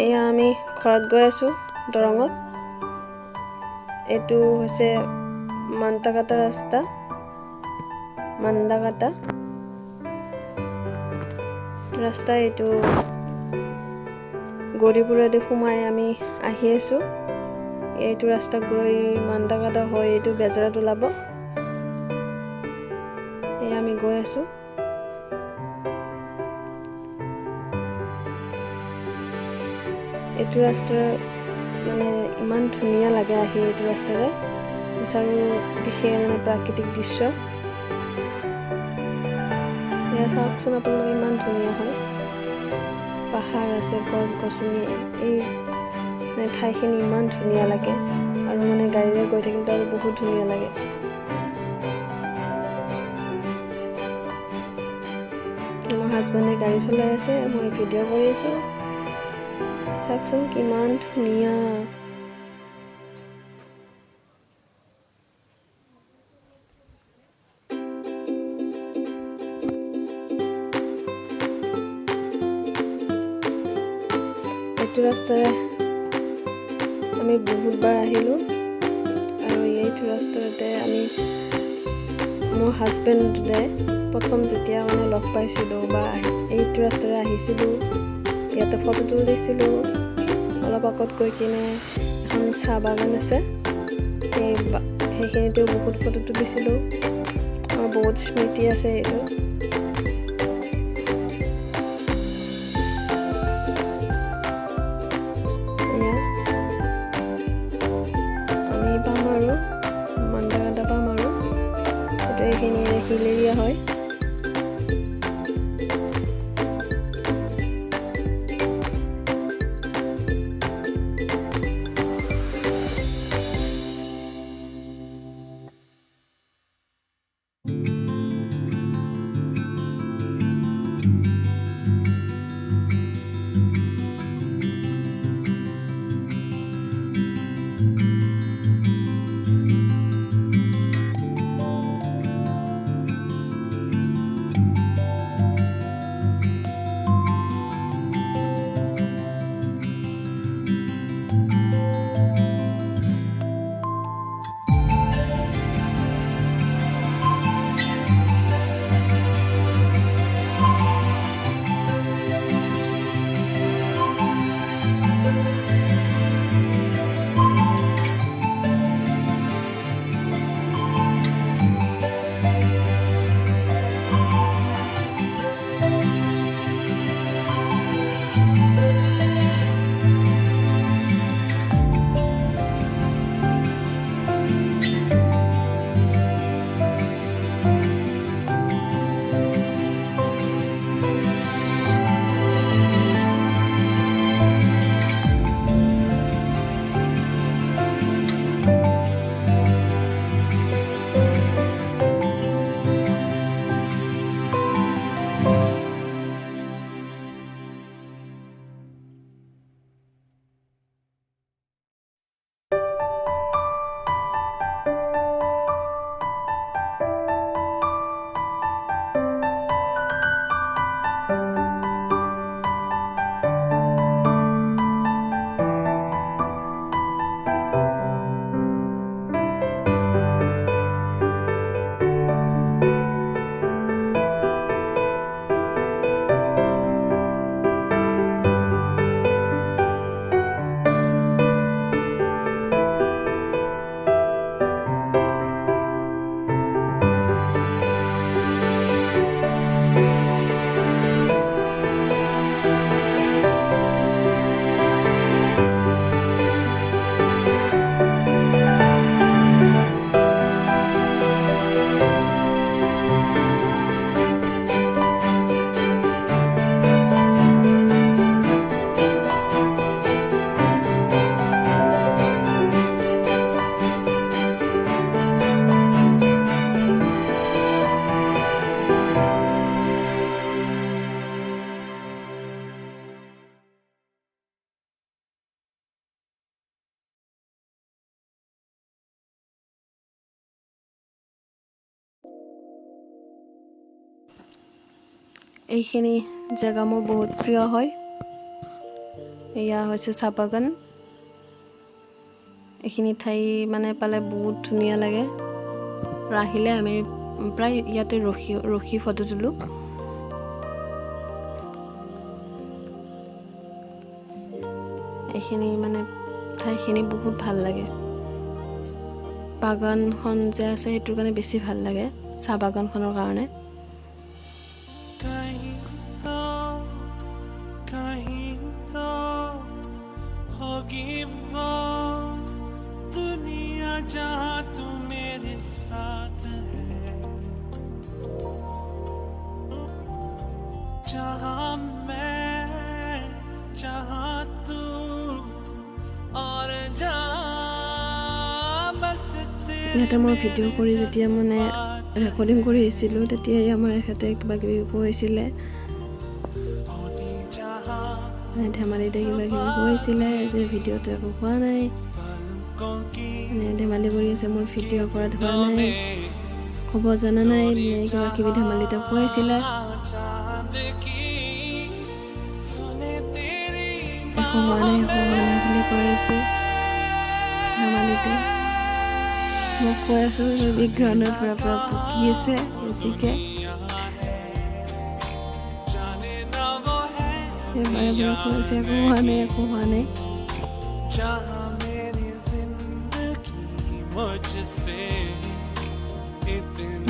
এয়া আমি ঘৰত গৈ আছোঁ দৰঙত। এইটো হৈছে মান্দাকাটা ৰাস্তা, মান্দাকাটা ৰাস্তা। এইটো গৌৰীপুৰেদি সোমাই আমি আহি আছোঁ। এইটো ৰাস্তা গৈ মান্দাকাটা হৈ এইটো বেজাৰত ওলাব। এয়া আমি গৈ আছোঁ। এইটো ৰাস্তাৰ মানে ইমান ধুনীয়া লাগে আহি এইটো ৰাস্তাৰে, চাৰো দিশে মানে প্ৰাকৃতিক দৃশ্য। এয়া চাওকচোন আপোনালোকে, ইমান ধুনীয়া হয়। পাহাৰ আছে, গছ গছনি, এই মানে ঠাইখিনি ইমান ধুনীয়া লাগে। আৰু মানে গাড়ীৰে গৈ থাকিলে আৰু বহুত ধুনীয়া লাগে। মোৰ হাজবেণ্ডে গাড়ী চলাই আছে, মই ভিডিঅ' কৰি আছোঁ। চাওকচোন কিমান ধুনীয়া। এইটো ৰাস্তাৰে আমি বহুতবাৰ আহিলোঁ, আৰু এইটো ৰাস্তাতে আমি মোৰ হাজবেণ্ডে প্ৰথম যেতিয়া মানে লগ পাইছিলোঁ বা এইটো ৰাস্তাৰে আহিছিলোঁ, ইয়াতে ফটো তুলিছিলোঁ। অলপ আগত গৈ কিনে এখন চাহ বাগান আছে, সেইখিনিতো বহুত ফটো তুলিছিলোঁ। আৰু বহুত স্মৃতি আছে এইটো। আমি পাম আৰু মান্দাকাটা পাম, আৰু এইটো এইখিনি হিল এৰিয়া হয়। এইখিনি জেগা মোৰ বহুত প্ৰিয় হয়। এয়া হৈছে চাহ বাগান এইখিনি ঠাই মানে পালে বহুত ধুনীয়া লাগে আহিলে আমি প্ৰায় ইয়াতে ৰখি ফটো তুলো এইখিনি মানে ঠাইখিনি বহুত ভাল লাগে বাগানখন যে আছে সেইটোৰ কাৰণে বেছি ভাল লাগে চাহ বাগানখনৰ কাৰণে दुनिया जहां तू मेरे साथ है जहां मैं जहां तू और जहां बस ইয়াতে মই ভিডিঅ' কৰি যেতিয়া মানে ৰেকৰ্ডিং কৰি আহিছিলোঁ তেতিয়াই আমাৰ এখেতে কিবা কিবি কৈছিলে ধেমালিতে কিবা কিবি কৈছিলে যে ভিডিঅ'টো একো হোৱা নাই ধেমালি কৰি আছে মোৰ ভিডিঅ' কৰাত হোৱা নাই ক'ব জানা নাই কিবা কিবি ধেমালিতে কৈছিলে একো হোৱা নাই বুলি কৈ আছে ধেমালিতে মই কৈ আছোঁ বেকগ্ৰাউণ্ডৰ পৰা বকি আছে বেছিকৈ বাৰে বাৰে কৈ আছে একো হোৱা নাই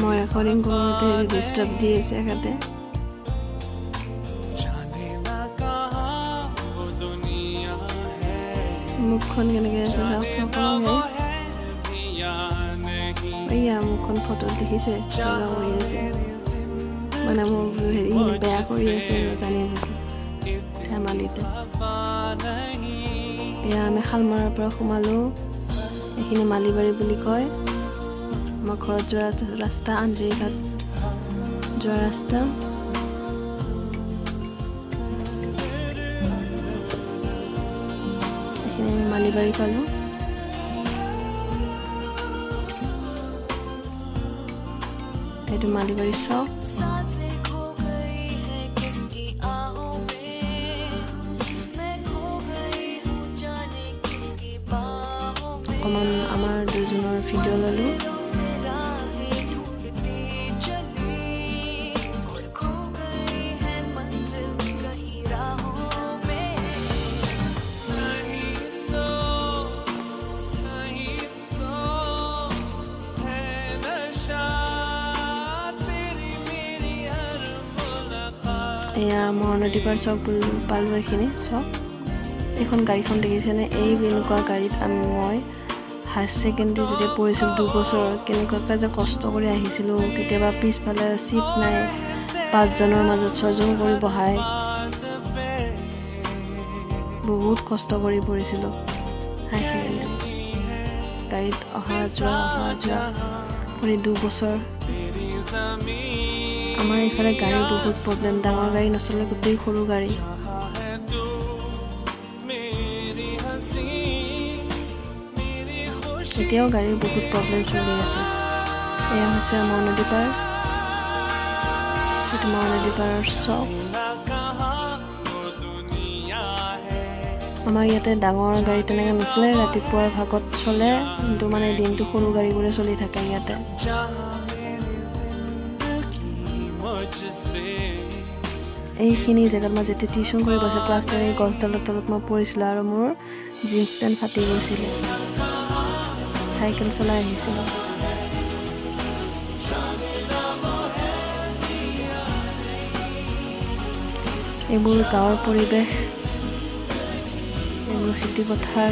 মই ৰেকৰ্ডিং কৰোঁতে ডিষ্টাৰ্ব দি আছে এখেতে মুখখন কেনেকৈ আছে চাওকচোন এয়া মুখখন ফটোত দেখিছে বগা কৰি আছে মানে মোৰ হেৰি বেয়া কৰি আছে জানি বুজি ধেমালিতে এয়া আমি শালমৰাৰ পৰা সোমালোঁ এইখিনি মালিবাৰী বুলি কয় আমাৰ ঘৰত যোৱা ৰাস্তা আন্দ্ৰীঘাট যোৱা ৰাস্তা এইখিনি আমি মালিবাৰী পালোঁ এইটো মালিবাৰী চক অকণমান আমাৰ দুজনৰ ভিডিঅ' ল'লোঁ এয়া মহানদী পাৰ চক পালোঁ এইখিনি চক এইখন গাড়ীখন দেখিছেনে এই এনেকুৱা গাড়ীত মই হায়াৰ ছেকেণ্ডেৰী যেতিয়া পঢ়িছিলোঁ 2 বছৰ কেনেকুৱাকৈ যে কষ্ট কৰি আহিছিলোঁ কেতিয়াবা পিছফালে চিট নাই 5জনৰ মাজত 6জন কৰি বহাই বহুত কষ্ট কৰি পঢ়িছিলোঁ হায়াৰ ছেকেণ্ডেৰী গাড়ীত অহা যোৱা কৰি 2 বছৰ আমাৰ এইফালে গাড়ীৰ বহুত প্ৰব্লেম ডাঙৰ গাড়ী নচলে গোটেই সৰু গাড়ী এতিয়াও গাড়ীৰ বহুত প্ৰব্লেম চলি আছে এয়া হৈছে মহানদী পাৰ এইটো মহানদী পাৰৰ চক আমাৰ ইয়াতে ডাঙৰ গাড়ী তেনেকৈ নচলে ৰাতিপুৱাৰ ভাগত চলে কিন্তু মানে দিনটো সৰু গাড়ীবোৰে চলি থাকে ইয়াতে এইখিনি জেগাত মই যেতিয়া টিউশ্যন কৰিব গৈছোঁ ক্লাছ 10 গছডালৰ তলত মই পৰিছিলোঁ আৰু মোৰ জিন্স পেণ্ট ফাটি গৈছিলে চাইকেল চলাই আহিছিলোঁ এইবোৰ গাঁৱৰ পৰিৱেশ এইবোৰ খেতি পথাৰ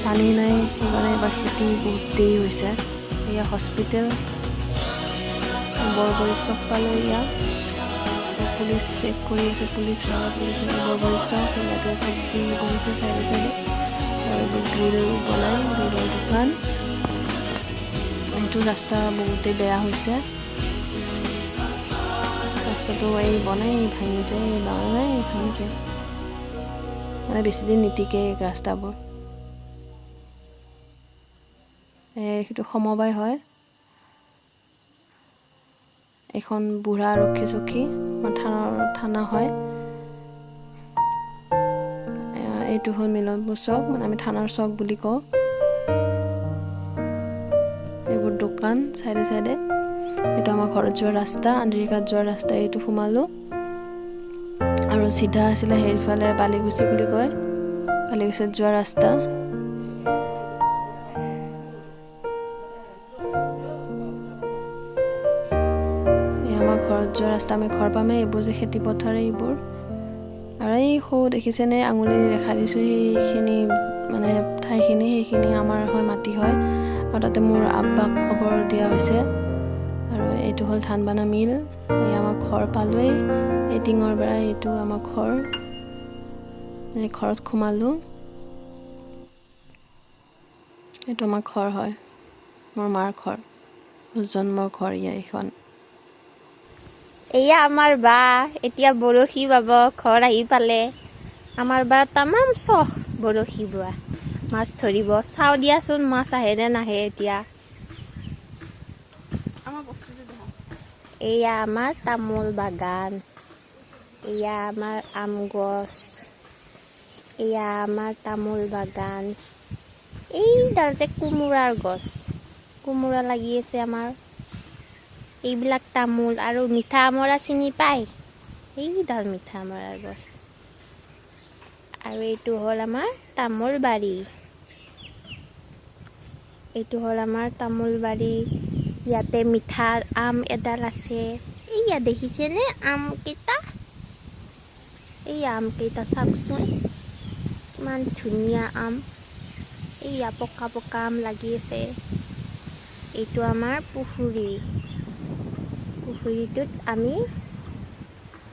পানী নাই সেইকাৰণে এইবাৰ খেতি বহুত দেৰি হৈছে এয়া হস্পিটেল বৰবৰী চক পালোঁ ইয়াত পুলিচ চেক কৰি আছে পুলিচে বৰবৰী চক ইয়াতে চব্জি কৰিছে চাইডে আৰু এইবোৰ গ্ৰিল বনাই গ্ৰিলৰ দোকান এইটো ৰাস্তা বহুতেই বেয়া হৈছে ৰাস্তাটো এই বনাই ভাঙি যায় ভাঙি যায় মানে বেছিদিন নিটিকে ৰাস্তাবোৰ সেইটো সমবায় হয় এখন বুঢ়া আৰক্ষী চকী থানা হয় এইটো হ'ল মিলনপুৰ চক, মানে আমি থানাৰ চক বুলি কওঁ। এইবোৰ দোকান চাইডে চাইডে। এইটো আমাৰ ঘৰত যোৱা ৰাস্তা, আণ্ডেৰিকাত যোৱা ৰাস্তা। এইটো সোমালোঁ আৰু চিধা আছিলে সেইফালে বালিকুচি বুলি কয়, বালিকুচিত যোৱা ৰাস্তা। এই আমাৰ ঘৰত যোৱা ৰাস্তা। আমি ঘৰ পামেই এইবোৰ যে খেতি পথাৰ এইবোৰ। আৰু এই সৌ দেখিছেনে আঙুলি দেখা দিছোঁ সেইখিনি মানে ঠাইখিনি, সেইখিনি আমাৰ হয় মাটি হয়। আৰু তাতে মোৰ আব্বাক খবৰ দিয়া হৈছে। আৰু এইটো হ'ল ধানবানা মিল। এই আমাৰ ঘৰ পালোৱেই, এই টিঙৰ বেৰা, এইটো আমাৰ ঘৰ। এই ঘৰত সোমালোঁ। এইটো আমাৰ ঘৰ হয়, মোৰ মাৰ ঘৰ, মোৰ জন্মৰ ঘৰ এইখন। এয়া আমাৰ বা এতিয়া বৰশী বাব ঘৰ আহি পালে। আমাৰ বা তামাম চখ বৰশী বোৱা, মাছ ধৰিব। চাওঁ দিয়াচোন মাছ আহে নে নাহে এতিয়া। এয়া আমাৰ তামোল বাগান, এয়া আমাৰ আম গছ, এয়া আমাৰ তামোল বাগান। এই তাতে কোমোৰাৰ গছ, কোমোৰা লাগি আছে আমাৰ। এইবিলাক তামোল আৰু মিঠা আমৰা চিনি পায়, এইডাল মিঠা আমৰাৰ গছ। আৰু এইটো হ'ল আমাৰ তামোল বাৰী, এইটো হ'ল আমাৰ তামোল বাৰী। ইয়াতে মিঠা আম এডাল আছে। এইয়া দেখিছেনে আম কেইটা? এই আম কেইটা চাওকচোন, ইমান ধুনীয়া আম। এইয়া পকা পকা আম লাগি আছে। এইটো আমাৰ পুখুৰী, পুখুৰীটোত আমি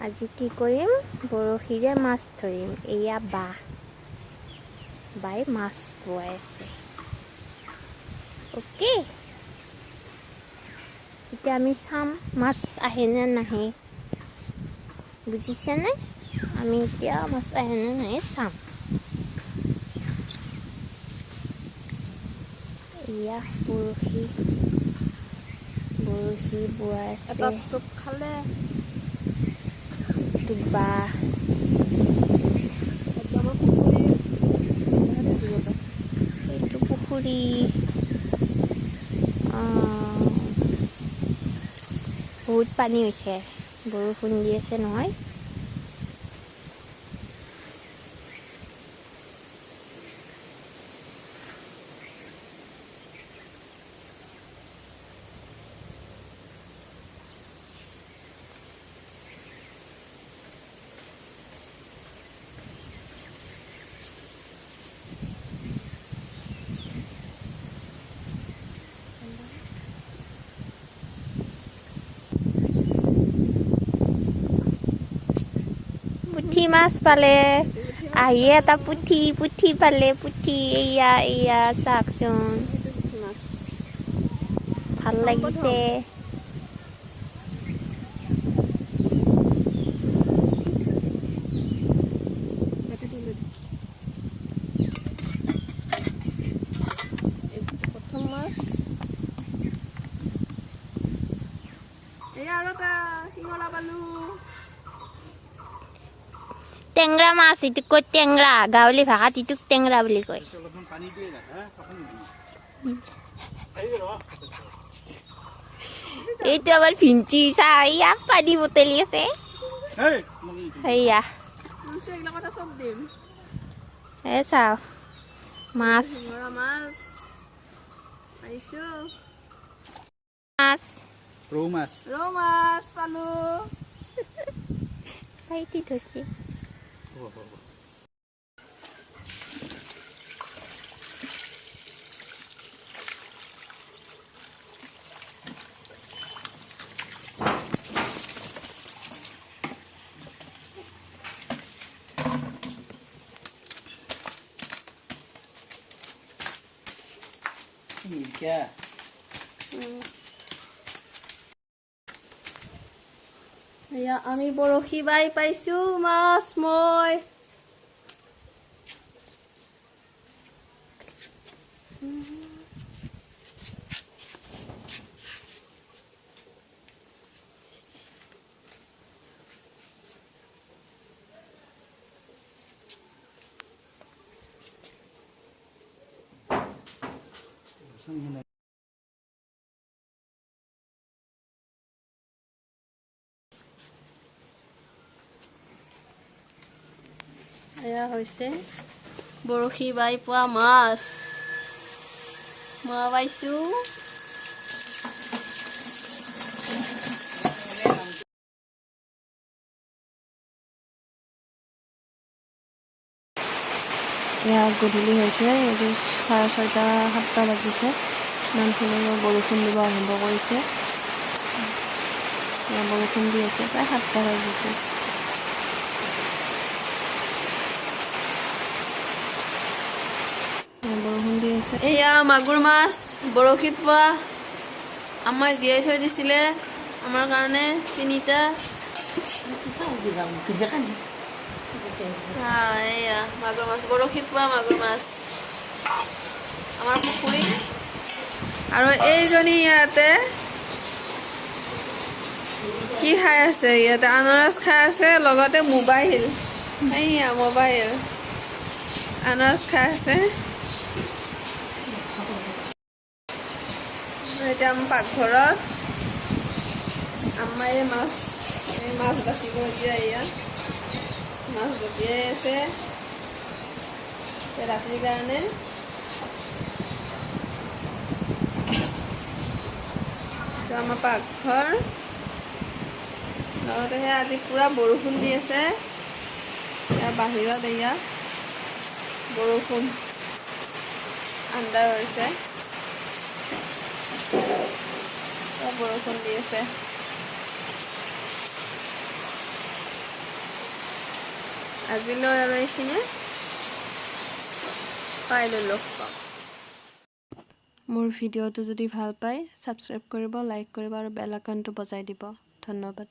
আজি কি কৰিম, বৰশীৰে মাছ ধৰিম। এয়া বাই মাছ বোৱাই আছে। অ'কে, এতিয়া আমি চাম মাছ আহে নে নাহে, বুজিছেনে? আমি এতিয়া মাছ আহে নে নাহে চাম। এয়া বৰশী বোৱাই আছে। খালে বা এইটো পুখুৰী, বহুত পানী হৈছে, বৰষুণ দি আছে নহয়। পুঠি মাছ পালে, আহি এটা পুঠি পালে, পুঠি এয়া চাওকচোন, ভাল লাগিছে। প্ৰথম মাছ। এয়া আৰু এটা শিঙৰা পালোঁ। টেংৰা মাছ, ইটোক কয় টেংৰা, গাঁৱলী ভাষাত ইটোক টেংৰা বুলি কয়। এইটো আমাৰ ভিঞ্চি চা, এয়া পানী বটলি আছে। সেয়া এই চাওঁ মাছ, মাছ, ৰৌ মাছ পালোঁ। ভাইটি ধৰছি। মিৰ্কা এয়া আমি বৰশী বাই পাইছোঁ মাছ মই। এয়া হৈছে বৰশী বাই পোৱা মাছ পাইছোঁ এয়া গধূলি হৈছে এইটো 6:30 7টা বাজিছে ইমানখিনি বৰষুণ দিব আৰম্ভ কৰিছে এয়া বৰষুণ দি আছে প্ৰায় 7টা বাজিছে বৰষুণ দি আছে এয়া মাগুৰ মাছ বৰশীত পোৱা আমাৰ জীয়াই থৈ দিছিলে আমাৰ কাৰণে 3টা এয়া মাগুৰ মাছ বৰশীত পোৱা মাগুৰ মাছ আমাৰ পুখুৰী আৰু এইজনী ইয়াতে কি খাই আছে ইয়াতে আনাৰস খাই আছে লগতে মোবাইল এইয়া মোবাইল আনাৰস খাই আছে এতিয়া আমাৰ পাকঘৰত আম্মায়ে মাছ বাচিব এতিয়া এয়া মাছ বটিয়াই আছে ৰাতিৰ কাৰণে আমাৰ পাকঘৰ লগতে আজি পুৰা বৰষুণ দি আছে এয়া বাহিৰত এয়া বৰষুণ আন্ধাৰ হৈছে বৰষুণ দি আছে আজিলৈ আৰু এইখিনিয়ে পাই ললোঁ মোৰ ভিডিঅ'টো যদি ভাল পায় ছাবস্ক্ৰাইব কৰিব লাইক কৰিব আৰু বেল আইকনটো বজাই দিব ধন্যবাদ